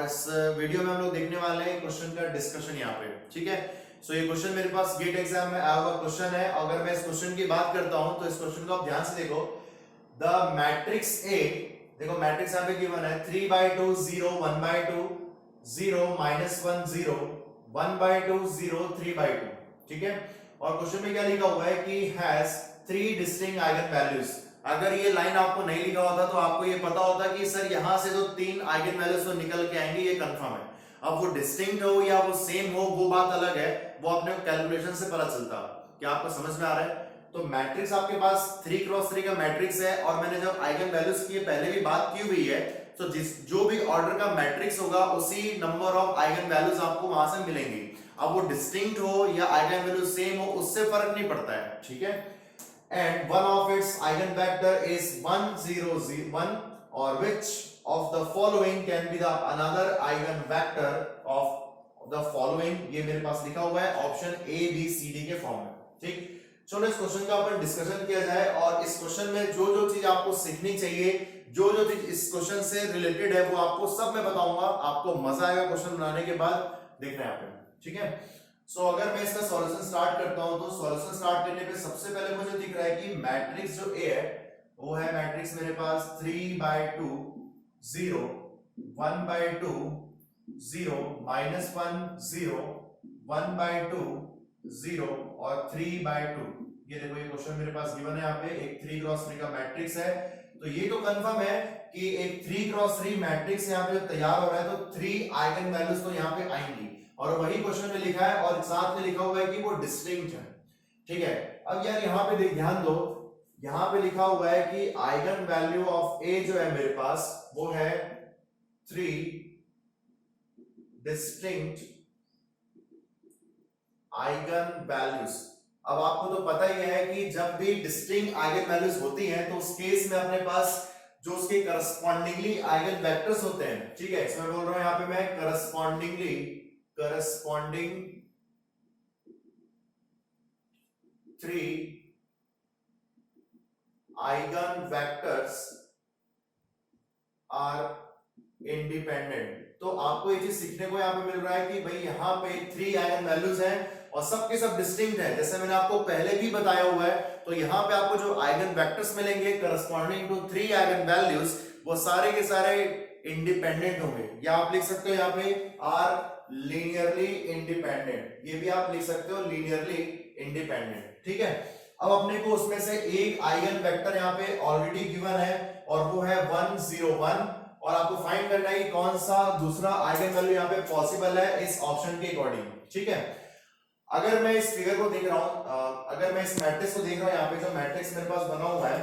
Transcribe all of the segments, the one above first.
इस वीडियो में हम लोग देखने वाले हैं क्वेश्चन का डिस्कशन यहाँ पे। ठीक है, सो ये क्वेश्चन मेरे पास गेट एग्जाम में आया हुआ क्वेश्चन है। अगर मैं इस क्वेश्चन की बात करता हूं तो इस क्वेश्चन को आप ध्यान से देखो। द मैट्रिक्स ए, देखो मैट्रिक्स यहाँ पे गिवन है 3/2 0 1/2 0 -1 0 1/2 0 3/2। ठीक है, और क्वेश्चन में क्या लिखा हुआ है कि हैज 3 डिस्टिंक्ट आइगन वैल्यूज। अगर ये लाइन आपको नहीं लिखा होता तो आपको ये पता होता कि सर यहां से तो 3 आइगन वैल्यूज तो निकल के आएंगे, ये कंफर्म है। अब वो डिस्टिंक्ट हो या वो सेम हो वो बात अलग है, वो अपने कैलकुलेशन से पता चलता। क्या आपको समझ में आ रहा है? तो मैट्रिक्स आपके पास 3x3 का मैट्रिक्स है, और मैंने जब आइगन वैल्यूज की पहले भी बात की हुई है, तो जो भी ऑर्डर का मैट्रिक्स होगा उसी नंबर ऑफ आइगन वैल्यूज आपको वहां से मिलेंगी। अब वो डिस्टिंक्ट हो या आइगन वैल्यू सेम हो उससे फर्क नहीं पड़ता है। ठीक है, and one of its eigenvector is 1 0 0 1, or which of the following can be the another eigenvector of the following। ये मेरे पास लिखा हुआ है option A B C D के फॉर्म में। ठीक, चलो इस क्वेश्चन का अपन डिस्कशन किया जाए, और इस क्वेश्चन में जो जो चीज आपको सीखनी चाहिए, जो जो चीज इस क्वेश्चन से रिलेटेड है, वो आपको सब मैं बताऊंगा। आपको मजा आएगा क्वेश्चन बनाने के बाद, देखना है आप। ठीक है, सो अगर मैं इसका सॉल्यूशन स्टार्ट करता हूं तो सॉल्यूशन स्टार्ट करने पे सबसे पहले मुझे दिख रहा है कि मैट्रिक्स जो ए है वो है मैट्रिक्स मेरे पास 3/2 0 1/2 0 -1 0 1/2 0 और 3/2। ये देखो ये क्वेश्चन मेरे पास गिवन है यहाँ पे, एक 3x3 का मैट्रिक्स है। तो ये तो कंफर्म है कि एक 3x3 मैट्रिक्स यहाँ पे तैयार हो रहा है, तो 3 आइगन वैल्यूज तो यहाँ पे आएंगी, और वही क्वेश्चन में लिखा है, और साथ में लिखा हुआ है कि वो डिस्टिंक्ट है। ठीक है, अब यार यहाँ पे ध्यान दो, यहाँ पे लिखा हुआ है कि आइगन वैल्यू ऑफ ए जो है मेरे पास वो है 3 डिस्टिंक्ट आइगन वैल्यूज। अब आपको तो पता ही है कि जब भी डिस्टिंक्ट आइगन वैल्यूज होती हैं तो उस केस में अपने पास जो उसके करस्पॉन्डिंगली आइगन वेक्टर्स होते हैं। ठीक है, इसमें बोल रहा हूं यहाँ पे मैं corresponding 3 eigen vectors are independent. तो आपको ये चीज सीखने को यहाँ पे मिल रहा है कि भाई यहाँ पे 3 आइगन वैल्यूज हैं और सबके सब डिस्टिंक्ट है, जैसे मैंने आपको पहले भी बताया हुआ है। तो यहाँ पे आपको जो आइगन वेक्टर्स मिलेंगे करस्पॉन्डिंग टू 3 आइगन वैल्यूज, वो सारे के सारे इंडिपेंडेंट होंगे, या आप लिख सकते हो यहाँ पे आर लीनियरली इंडिपेंडेंट। ये भी आप लिख सकते हो लीनियरली इंडिपेंडेंट। ठीक है, अब अपने को उसमें से एक आइगन वेक्टर यहाँ पे ऑलरेडी गिवन है, और वो है 1 0 1, और आपको फाइंड करना है कि कौन सा दूसरा आइगन वैल्यू यहाँ पे पॉसिबल है इस ऑप्शन के अकॉर्डिंग। ठीक है, अगर मैं इस फिगर को देख रहा हूं, अगर मैं इस मैट्रिक्स को देख रहा हूं, यहाँ पे जो मैट्रिक्स मेरे पास बना हुआ है,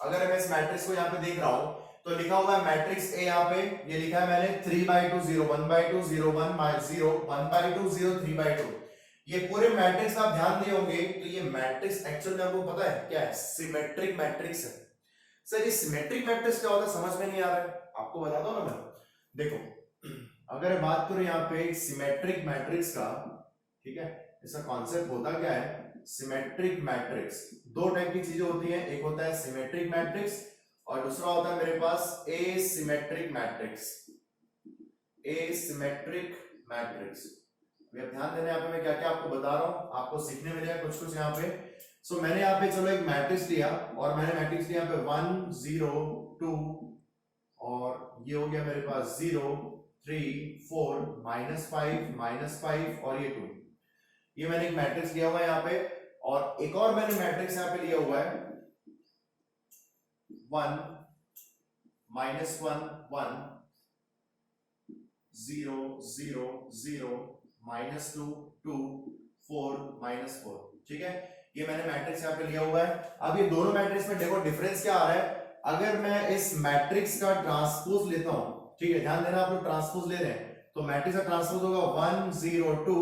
अगर मैं इस मैट्रिक्स को यहाँ पे देख रहा हूं तो लिखा हुआ है मैट्रिक्स ए, यहाँ पे ये लिखा है मैंने 3/2 0 1/2 0 1/0 1/2 0 3/2। ये पूरे मैट्रिक्स आप ध्यान दिए होंगे, तो ये मैट्रिक्स एक्चुअल में आपको पता है क्या है? सिमेट्रिक मैट्रिक्स है। सर ये सिमेट्रिक मैट्रिक्स क्या होता है समझ में नहीं आ रहा है, आपको बता दो ना मैं। देखो अगर बात करूं यहाँ पे सिमेट्रिक मैट्रिक्स का, ठीक है, इसका कॉन्सेप्ट होता क्या है? सिमेट्रिक मैट्रिक्स दो टाइप की चीजें होती हैं, एक होता है सिमेट्रिक मैट्रिक्स और दूसरा होता है मेरे पास एसिमेट्रिक मैट्रिक्स। एसिमेट्रिक मैट्रिक्स, अब ध्यान देना यहाँ पे मैं क्या क्या आपको बता रहा हूं, आपको सीखने मिलेगा कुछ कुछ यहाँ पे। सो मैंने यहाँ पे चलो एक मैट्रिक्स लिया, और मैंने मैट्रिक्स लिया पे 1 0 2, और ये हो गया मेरे पास 0 3 4 -5 -5 और ये 2। ये मैंने एक मैट्रिक्स लिया हुआ है यहाँ पे, और एक और मैंने मैट्रिक्स यहाँ पे लिया हुआ है 1 -1 1 0 0 0 -2 2 4 -4। ठीक है, ये मैंने मैट्रिक्स यहाँ पे लिया हुआ है। अब ये दोनों मैट्रिक्स में देखो डिफरेंस क्या आ रहा है। अगर मैं इस मैट्रिक्स का ट्रांसपोज लेता हूं, ठीक है, ध्यान देना आप लोग ट्रांसपोज ले रहे हैं, तो मैट्रिक्स का ट्रांसपोज होगा 1 0 2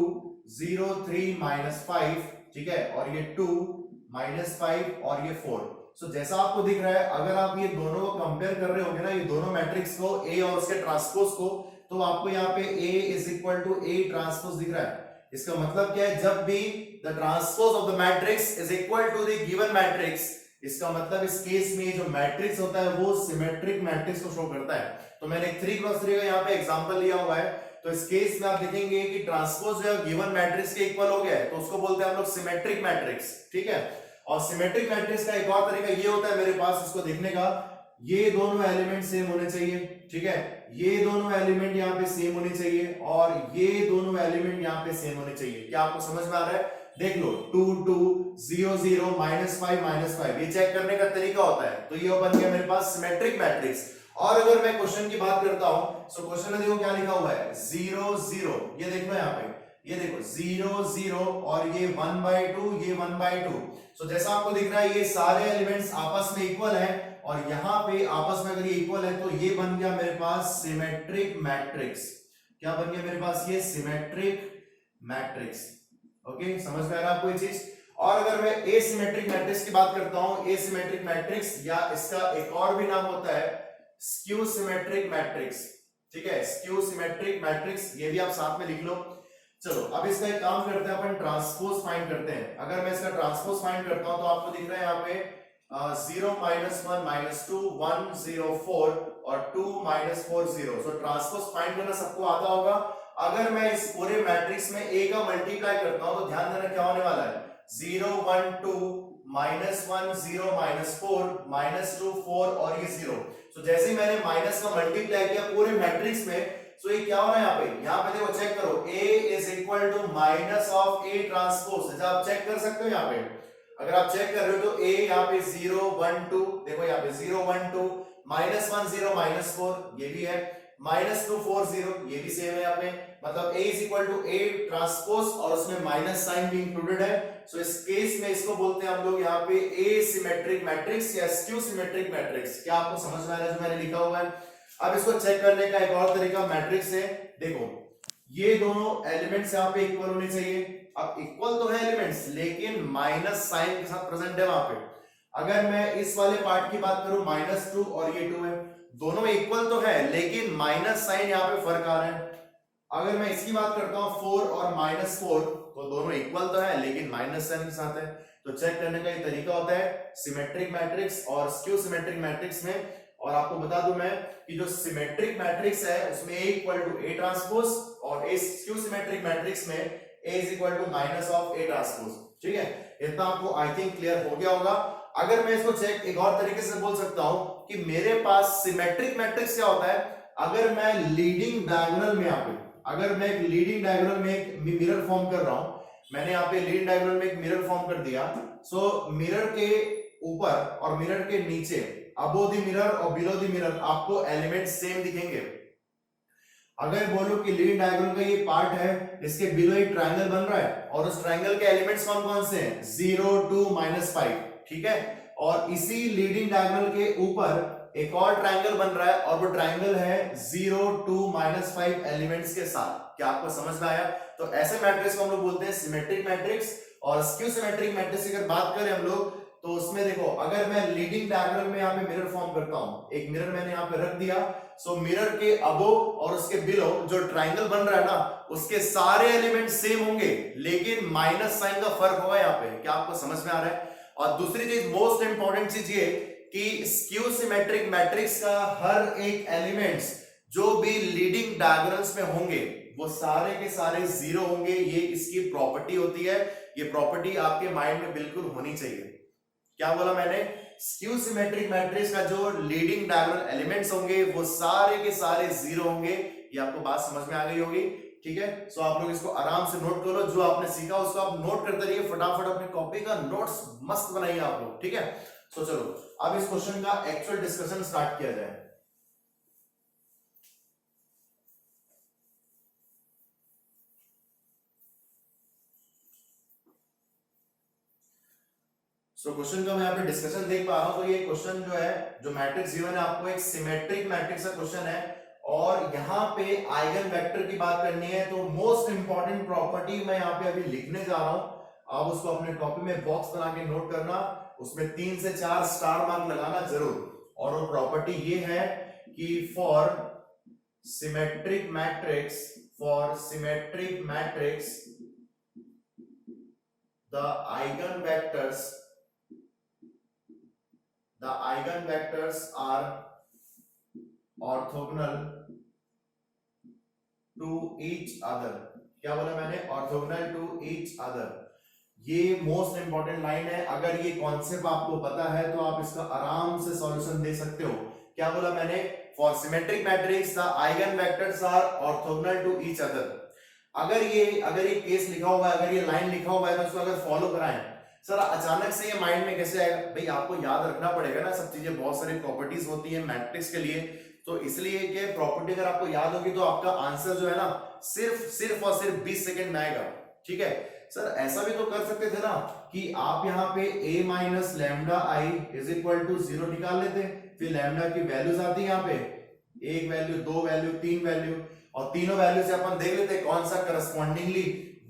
0 3 -5, ठीक है, और ये 2 -5 और ये 4। सो जैसा आपको दिख रहा है, अगर आप ये दोनों को कंपेयर कर रहे होंगे ना, ये दोनों मैट्रिक्स को, ए और उसके ट्रांसपोज को, तो आपको यहाँ पे A = A ट्रांसपोज दिख रहा है। इसका मतलब क्या है? जब भी the transpose of the matrix is equal to the given matrix, इसका मतलब इस केस में जो मैट्रिक्स होता है वो सिमेट्रिक मैट्रिक्स को शो करता है। तो मैंने 3x3 का यहाँ पे एग्जांपल लिया हुआ है, तो इस केस में आप देखेंगे कि ट्रांसपोज जो है गिवन मैट्रिक्स के इक्वल हो गया है, तो उसको बोलते हैं हम लोग सिमेट्रिक मैट्रिक्स, ठीक है। और सिमेट्रिक मैट्रिक्स का एक और तरीका ये होता है मेरे पास इसको देखने का, ये दोनों एलिमेंट सेम होने चाहिए, ठीक है, ये दोनों एलिमेंट यहाँ पे सेम होने चाहिए और ये दोनों एलिमेंट यहाँ पे सेम होने चाहिए। क्या आपको समझ में आ रहा है? देख लो 2 2 0 0 -5 -5, ये चेक करने का तरीका होता है। तो ये बन गया मेरे पास सिमेट्रिक मैट्रिक्स। और अगर मैं क्वेश्चन की बात करता हूं, सो क्वेश्चन में देखो क्या लिखा हुआ है 0 0, ये देखो यहाँ पे, ये देखो 0 0 और ये 1/2, ये 1/2। सो जैसा आपको दिख रहा है ये सारे एलिमेंट्स आपस में इक्वल है और यहाँ पे आपस में अगर ये इक्वल है तो ये बन गया मेरे पास सिमेट्रिक मैट्रिक्स। क्या बन गया मेरे पास? ये सिमेट्रिक मैट्रिक्स। ओके, समझ में आ रहा है आपको ये चीज? और अगर मैं एसिमेट्रिक मैट्रिक्स की बात करता हूं, एसिमेट्रिक मैट्रिक्स या इसका एक और भी नाम होता है स्क्यू सिमेट्रिक मैट्रिक्स, ठीक है, स्क्यू सिमेट्रिक मैट्रिक्स, ये भी आप साथ में लिख लो। चलो अब इसका एक काम करते हैं, अपन ट्रांसपोज फाइंड करते हैं। अगर मैं इसका ट्रांसपोज फाइंड करता हूं तो आपको दिख रहा है यहाँ पे 0 -1 -2 1 0 4 और 2 -4 0। सो ट्रांसपोज फाइंड करना सबको आता होगा। अगर मैं इस पूरे मैट्रिक्स में a का मल्टीप्लाई करता हूं तो ध्यान देना क्या होने वाला है, 0 1 2 -1 0 -4 -2 4 और ये 0। सो जैसे ही मैंने माइनस का मल्टीप्लाई किया पूरे मैट्रिक्स में, सो ये क्या हो रहा है यहाँ पे देखो चेक करो, a is equal to minus of a transpose. जब आप चेक कर सकते हो यहाँ पे, अगर आप चेक कर रहे हो तो a यहाँ पे 0 1 2, देखो यहाँ पे 0 1 2 -1 0 -4 ये भी है, -2 4 0 ये भी सेम है यहाँ पे, मतलब a is equal to a transpose और उसमें माइनस साइन भी इंक्लूडेड है। सो इस केस में इसको बोलते हैं हम लोग यहाँ पे एसिमेट्रिक मैट्रिक्स या स्क्यू सिमेट्रिक मैट्रिक्स। क्या आपको समझ में आ रहा है जो मैंने लिखा हुआ है? अब इसको चेक करने का एक और तरीका मैट्रिक्स है, देखो ये दोनों एलिमेंट्स यहाँ पे इक्वल होने चाहिए। अब इक्वल तो है एलिमेंट्स लेकिन माइनस साइन के साथ प्रेजेंट है वहां पे। अगर मैं इस वाले पार्ट की बात करूं -2 और ये 2 है, दोनों में इक्वल तो है लेकिन माइनस साइन यहाँ पे फर्क आ रहा है। अगर मैं इसकी बात करता हूं 4 और -4 तो दोनों इक्वल तो है लेकिन माइनस साइन के साथ है। तो चेक करने का ये तरीका होता है सिमेट्रिक मैट्रिक्स और स्क्यू सिमेट्रिक मैट्रिक्स में। और आपको बता दूं मैं कि जो सिमेट्रिक मैट्रिक्स है उसमें a equal to a transpose और a स्क्यू सिमेट्रिक मैट्रिक्स में a is equal to minus of a transpose, ठीक है। इतना आपको आई थिंक क्लियर हो गया होगा। अगर मैं इसको चेक एक और तरीके से बोल सकता हूं कि मेरे पास सिमेट्रिक मैट्रिक्स क्या होता है, अगर मैं लीडिंग डायगोनल में यहाँ पे, अगर मैं एक लीडिंग डायगोनल में एक मिरर फॉर्म कर रहा हूं, मैंने यहाँ पे लीडिंग डायगोनल में एक मिरर फॉर्म कर दिया, सो मिरर के ऊपर और मिरर के नीचे अबोव द मिरर और बिलो द मिरर आपको एलिमेंट सेम दिखेंगे। अगर बोलो कि लीडिंग डायगोनल का ये पार्ट है, इसके बिलो एक ट्रायंगल बन रहा है और उस ट्रायंगल के एलिमेंट्स कौन कौन से हैं, 0 2 -5, ठीक है। और इसी लीडिंग डायगोनल के ऊपर एक और ट्रायंगल बन रहा है और वो ट्रायंगल है 0 2 -5 एलिमेंट्स के साथ। क्या आपको समझ में आया? तो ऐसे मैट्रिक्स को हम लोग बोलते हैं सिमेट्रिक मैट्रिक्स। और स्क्यू सिमेट्रिक मैट्रिक्स की अगर बात करें हम लोग तो उसमें देखो अगर मैं लीडिंग डायगोनल में यहाँ पे मिरर फॉर्म करता हूं, एक मिरर मैंने यहाँ पे रख दिया, सो मिरर के अबोव और उसके बिलो जो ट्रायंगल बन रहा है ना उसके सारे एलिमेंट सेम होंगे लेकिन माइनस साइन का फर्क होगा यहाँ पे। क्या आपको समझ में आ रहा है? और दूसरी चीज मोस्ट इंपॉर्टेंट चीज ये कि स्क्यू सिमेट्रिक मैट्रिक्स का हर एक एलिमेंट्स जो भी लीडिंग डायगोनल्स में होंगे वो सारे के सारे 0 होंगे। ये इसकी प्रॉपर्टी होती है, ये प्रॉपर्टी आपके माइंड में बिल्कुल होनी चाहिए। क्या बोला मैंने? स्क्यू सिमेट्रिक मैट्रिक्स का जो लीडिंग डायगोनल एलिमेंट्स होंगे वो सारे के सारे 0 होंगे। ये आपको बात समझ में आ गई होगी, ठीक है। सो आप लोग इसको आराम से नोट कर लो, जो आपने सीखा उसको आप नोट करते रहिए, फटाफट अपनी कॉपी का नोट्स मस्त बनाइए आप लोग, ठीक है। सो चलो अब इस क्वेश्चन का एक्चुअल डिस्कशन स्टार्ट किया जाए। सो क्वेश्चन का मैं यहाँ पे डिस्कशन देख पा रहा हूं, तो ये क्वेश्चन जो है जो मैट्रिक्स गिवन है आपको एक सिमेट्रिक मैट्रिक्स का क्वेश्चन है और यहाँ पे आइगन वेक्टर की बात करनी है। तो मोस्ट इंपॉर्टेंट प्रॉपर्टी मैं यहाँ पे अभी लिखने जा रहा हूं, आप उसको अपने कॉपी में बॉक्स बना के नोट करना, उसमें 3 से 4 स्टार मार्क लगाना जरूर। और वो प्रॉपर्टी ये है कि for symmetric matrix the eigen vectors the eigen vectors are orthogonal to each other. क्या बोला मैंने? Orthogonal to each other. ये मोस्ट इंपॉर्टेंट लाइन है। अगर ये कॉन्सेप्ट आपको पता है तो आप इसका आराम से सॉल्यूशन दे सकते हो। क्या बोला मैंने? For symmetric matrix the eigen vectors are orthogonal to each other. अगर ये केस लिखा हुआ है, अगर ये लाइन लिखा हुआ है तो उसको अगर फॉलो कराएं, सर अचानक से ये माइंड में कैसे आएगा? भाई आपको याद रखना पड़ेगा ना सब चीजें, बहुत सारी प्रॉपर्टीज होती है मैट्रिक्स के लिए, तो इसलिए कि प्रॉपर्टी अगर आपको याद होगी तो आपका आंसर जो है ना सिर्फ और सिर्फ 20 सेकंड में आएगा। ठीक है सर, ऐसा भी तो कर सकते थे ना कि आप यहाँ पे a minus lambda I is equal to 0 निकाल लेते, फिर लैम्डा की वैल्यूज आती है यहाँ पे, एक वैल्यू, दो वैल्यू, तीन वैल्यू, और तीनों वैल्यू से अपन देख लेते कौन सा करस्पॉन्डिंगली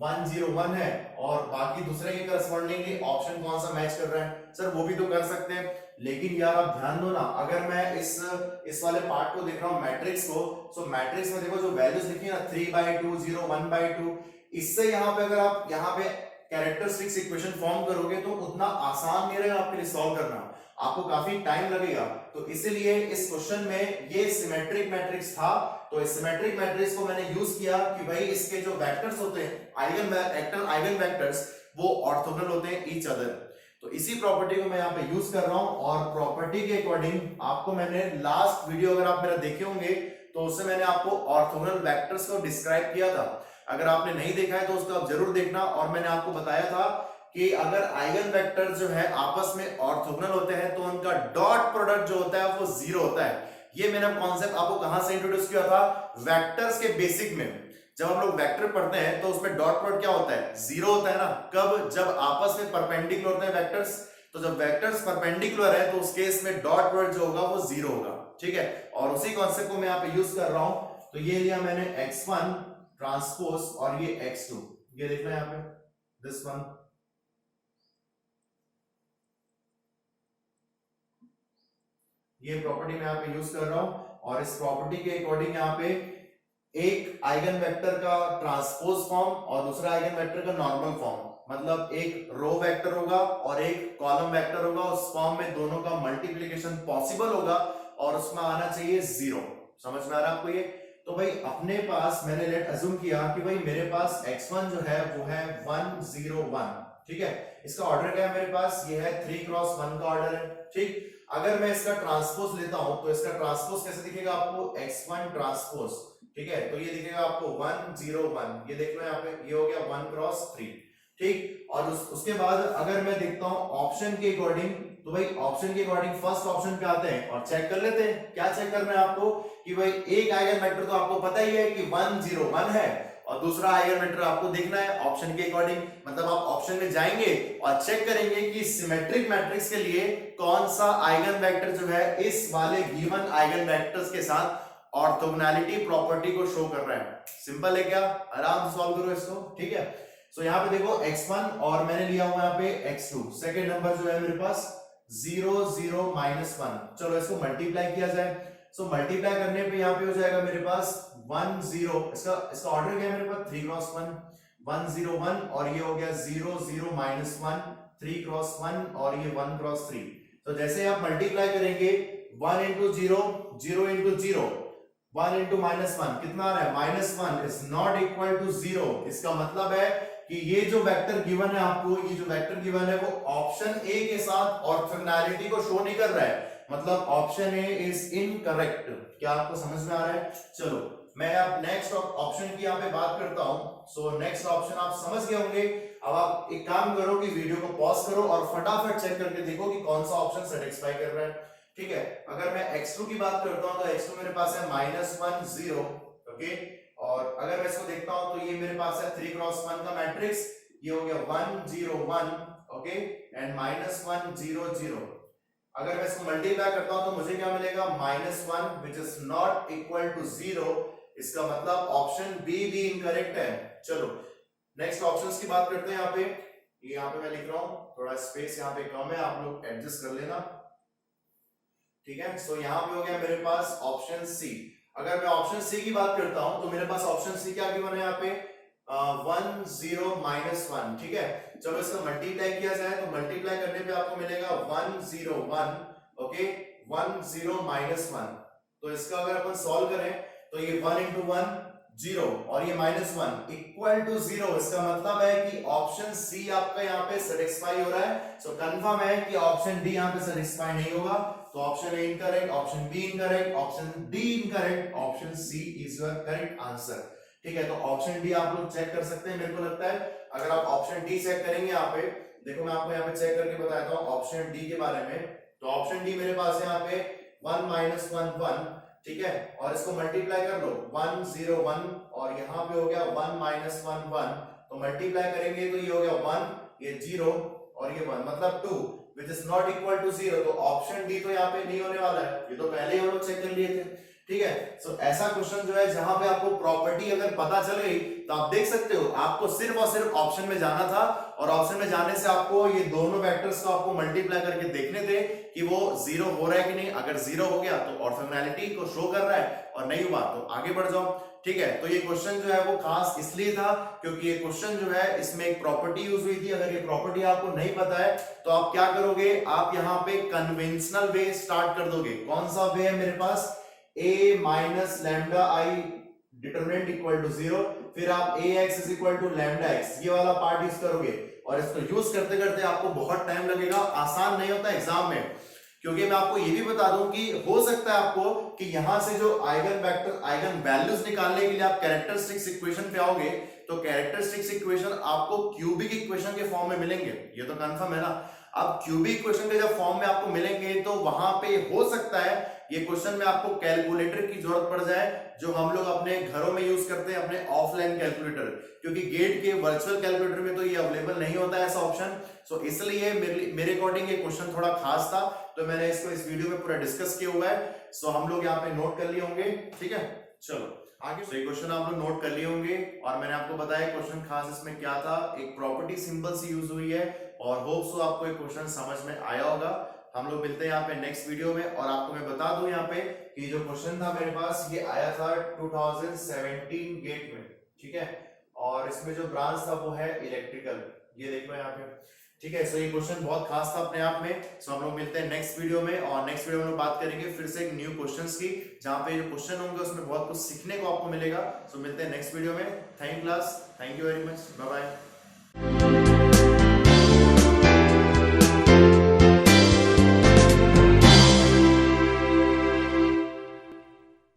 101 है और बाकी दूसरे के करस्पॉन्डिंगली ऑप्शन कौन सा मैच कर रहा है। सर वो भी तो कर सकते हैं, लेकिन यार आप ध्यान दो ना, अगर मैं इस वाले पार्ट को देख रहा हूँ मैट्रिक्स को, सो मैट्रिक्स में देखो जो वैल्यूज लिखी है ना 3/2, 0, 1/2, इससे यहाँ पे अगर आप यहाँ पे कैरेक्टरिस्टिक्स इक्वेशन फॉर्म करोगे तो उतना आसान नहीं रहेगा आपके लिए सॉल्व करना, आपको काफी टाइम लगेगा। तो इसीलिए इस क्वेश्चन में ये सिमेट्रिक मैट्रिक्स था, तो इस सिमेट्रिक मैट्रिक्स को मैंने यूज किया कि भाई इसके जो वेक्टर्स होते हैं आइगन वेक्टर्स वो ऑर्थोगोनल होते हैं ईच अदर। तो इसी प्रॉपर्टी को मैं यहाँ पे यूज कर रहा हूं, और प्रॉपर्टी के अकॉर्डिंग आपको मैंने लास्ट वीडियो अगर आप मेरा देखे होंगे तो उससे मैंने आपको ऑर्थोगोनल वेक्टर्स को डिस्क्राइब किया था। अगर आपने नहीं देखा है तो उसको आप जरूर देखना। और मैंने आपको बताया था कि अगर आइगन वेक्टर जो है आपस में ऑर्थोगोनल होते हैं तो उनका डॉट प्रोडक्ट जो होता है वो 0 होता है। ये मैंने कॉन्सेप्ट आपको कहां से इंट्रोड्यूस किया था? वेक्टर्स के बेसिक में। जब हम लोग वेक्टर पढ़ते हैं तो उसमें डॉट प्रोडक्ट क्या होता है? 0 होता है ना। कब? जब आपस में परपेंडिकुलर होते हैं वेक्टर्स। तो जब वेक्टर्स परपेंडिकुलर है तो उस केस में डॉट प्रोडक्ट जो होगा वो 0 होगा। ठीक है, और उसी कॉन्सेप्ट को मैं यहाँ पे यूज कर रहा हूं। तो ये लिया मैंने x1 ट्रांसपोज और ये x2, ये देखना है यहाँ पे दिस वन, ये प्रॉपर्टी मैं यहाँ पे यूज कर रहा हूं, और इस प्रॉपर्टी के अकॉर्डिंग यहाँ पे एक आइगन वेक्टर का ट्रांसपोज फॉर्म और दूसरा आइगन वेक्टर का नॉर्मल फॉर्म, मतलब एक रो वेक्टर होगा और एक कॉलम वेक्टर होगा, उस फॉर्म में दोनों का मल्टीप्लिकेशन पॉसिबल होगा और उसमें आना चाहिए 0। समझ में आ रहा है आपको ये? तो भाई अपने पास मैंने लेट अज्यूम किया कि भाई मेरे पास x1 जो है वो है 101। ठीक है, इसका ऑर्डर क्या है मेरे पास? ये है 3x1 का ऑर्डर है। ठीक, अगर मैं इसका ट्रांसपोज लेता हूं तो इसका ट्रांसपोज कैसे दिखेगा आपको? x1 transpose. ठीक है, तो ये दिखेगा आपको 101, ये देख लो यहाँ पे, ये हो गया 1x3। ठीक, और उसके बाद अगर मैं देखता हूं ऑप्शन के अकॉर्डिंग, तो भाई ऑप्शन के अकॉर्डिंग फर्स्ट ऑप्शन पे आते हैं और चेक कर लेते हैं। क्या चेक करना है आपको? कि भाई एक आइगन वेक्टर तो आपको पता ही है कि 101 है, और दूसरा आइगन वेक्टर आपको देखना है ऑप्शन के अकॉर्डिंग। मतलब आप ऑप्शन में जाएंगे और चेक करेंगे कि सिमेट्रिक मैट्रिक्स के लिए कौन सा आइगन वेक्टर जो है इस वाले गिवन आइगन वेक्टर्स के साथ ऑर्थोगोनैलिटी प्रॉपर्टी को शो कर रहा है। सिंपल है क्या? आराम से सॉल्व करो इसको। ठीक है, सो यहाँ पे देखो x1 और मैंने लिया हुआ यहाँ पे x2, सेकेंड नंबर जो है मेरे पास 0 0 -1। चलो इसको मल्टीप्लाई किया जाए। सो मल्टीप्लाई करने पे यहाँ पे हो जाएगा मेरे पास 1 0, इसका ऑर्डर क्या है मेरे पास? 3x1, 101, और ये हो गया 0 0 -1, 3x1, और ये 1x3। तो जैसे आप मल्टीप्लाई करेंगे 1 into 0, 0 into 0, 1 into -1 कितना आ रहा है? -1 इज नॉट इक्वल टू 0। इसका मतलब है कि ये जो वेक्टर गिवन है आपको, ये जो वेक्टर गिवन है वो ऑप्शन ए के साथ ऑर्थोगोनैलिटी को शो नहीं कर रहा है, मतलब ऑप्शन ए इज इनकरेक्ट। क्या आपको समझ में आ रहा है? चलो मैं अब नेक्स्ट ऑप्शन की यहाँ पे बात करता हूं। सो नेक्स्ट ऑप्शन आप समझ गए होंगे। अब आप एक काम करो कि वीडियो को पॉज करो और फटाफट चेक करके देखो कि कौन सा ऑप्शन सेटिस्फाई कर रहा है। ठीक है, अगर मैं x2 की बात करता हूं तो x2 मेरे पास है -1 0। ओके, और अगर मैं इसको देखता हूं तो ये मेरे पास है 3x1 का मैट्रिक्स, ये हो गया 1 0 1, ओके, एंड -1 0 0। अगर मैं इसको मल्टीप्लाई करता हूं तो मुझे क्या मिलेगा? -1 which is not equal to 0। इसका मतलब ऑप्शन बी भी इनकरेक्ट है। चलो नेक्स्ट ऑप्शंस की बात करते हैं। यहाँ पे ये यहाँ पे मैं लिख रहा हूं, थोड़ा स्पेस यहाँ पे कम है, आप लोग एडजस्ट कर लेना। ठीक है, सो यहाँ पे हो गया मेरे पास ऑप्शन सी। अगर मैं ऑप्शन सी की बात करता हूं तो मेरे पास ऑप्शन सी क्या गिवन है यहाँ पे? 1 0 -1। ठीक है, चलो इसका मल्टीप्लाई किया जाए तो मल्टीप्लाई करने पे आपको मिलेगा 1 0 1, ओके 1 0 -1। तो इसका अगर अपन सॉल्व करें तो ये 1 इंटू 1 0 और ये -1 इक्वल टू 0। इसका मतलब है कि ऑप्शन सी आपका यहाँ पे सेटिस्फाई हो रहा है। सो कंफर्म है कि ऑप्शन डी यहाँ पे सेटिस्फाई नहीं होगा। तो option A incorrect, option B incorrect, option D incorrect, option C is your correct answer. ठीक है, तो ऑप्शन डी आप लोग चेक कर सकते हैं। मेरे को लगता है अगर आप ऑप्शन डी चेक करेंगे यहाँ पे, देखो मैं आपको यहाँ पे चेक करके बताता हूँ ऑप्शन डी के बारे में। तो ऑप्शन डी मेरे पास यहाँ पे 1 -1 1, ठीक है, और इसको मल्टीप्लाई कर लो 1 0 1 और यहाँ पे हो गया 1 -1 1। तो मल्टीप्लाई करेंगे तो ये हो गया 1, ये 0 और ये 1, मतलब 2 which is not equal to 0। तो ऑप्शन डी तो यहाँ पे नहीं होने वाला है, ये तो पहले ही हम लोग चेक कर लिए थे। ठीक है, सो ऐसा क्वेश्चन जो है जहां पे आपको प्रॉपर्टी अगर पता चल गई तो आप देख सकते हो आपको सिर्फ और सिर्फ ऑप्शन में जाना था, और ऑप्शन में जाने से आपको ये दोनों वेक्टर्स को आपको मल्टीप्लाई करके देखने थे कि वो 0 हो रहा है कि नहीं। अगर 0 हो गया तो ऑर्थोगोनैलिटी को शो कर रहा है, और नहीं हुआ तो आगे बढ़ जाओ। ठीक है, तो ये क्वेश्चन जो है वो खास इसलिए था क्योंकि ये क्वेश्चन जो है इसमें एक प्रॉपर्टी यूज हुई थी। अगर ये प्रॉपर्टी आपको नहीं पता है तो आप क्या करोगे, आप यहाँ पे कन्वेंशनल वे स्टार्ट कर दोगे। कौन सा वे है मेरे पास, a minus lambda I determinant equal to 0, फिर आप ax is equal to lambda x, ये वाला पार्ट यूज करोगे। और इसको यूज करते करते आपको बहुत टाइम लगेगा, आसान नहीं होता एग्जाम में। क्योंकि मैं आपको ये भी बता दूं कि हो सकता है आपको कि यहां से जो आइगन वेक्टर आइगन वैल्यूज निकालने के लिए आप कैरेक्टरिस्टिक्स इक्वेशन पे आओगे, तो कैरेक्टरिस्टिक्स इक्वेशन आपको क्यूबिक इक्वेशन के फॉर्म में मिलेंगे, ये तो कंफर्म है ना। अब क्यूबिक इक्वेशन के जब फॉर्म में आपको मिलेंगे तो वहां पे हो सकता है ये क्वेश्चन में आपको कैलकुलेटर की जरूरत पड़ जाए, जो हम लोग अपने घरों में यूज करते हैं, अपने ऑफलाइन कैलकुलेटर, क्योंकि गेट के वर्चुअल कैलकुलेटर में तो ये अवेलेबल नहीं होता है ऐसा ऑप्शन। सो इसलिए मेरे अकॉर्डिंग ये क्वेश्चन थोड़ा खास था, तो मैंने इसको इस वीडियो में पूरा डिस्कस किया हुआ है। सो हम लोग यहाँ पे नोट कर लिए होंगे। ठीक है, चलो आगे। तो ये क्वेश्चन आप लोग नोट कर लिए होंगे, और मैंने आपको बताया क्वेश्चन खास इसमें क्या था, एक प्रॉपर्टी सिंबल से यूज हुई है, और होप सो आपको ये क्वेश्चन समझ में आया होगा। हम लोग मिलते हैं यहाँ पे नेक्स्ट वीडियो में। और आपको मैं बता दूं यहाँ पे कि जो क्वेश्चन था मेरे पास ये आया था 2017 गेट में, ठीक है, और इसमें जो ब्रांच था वो है इलेक्ट्रिकल, ये देखो यहाँ पे। ठीक है, सो ये क्वेश्चन बहुत खास था अपने आप में। सो हम लोग मिलते हैं नेक्स्ट वीडियो में, और नेक्स्ट वीडियो में हम लोग बात करेंगे फिर से एक न्यू क्वेश्चंस की, जहाँ पे जो क्वेश्चन होंगे उसमें बहुत कुछ सीखने को आपको मिलेगा। सो मिलते हैं नेक्स्ट वीडियो में। Thank class, thank you very much, bye bye.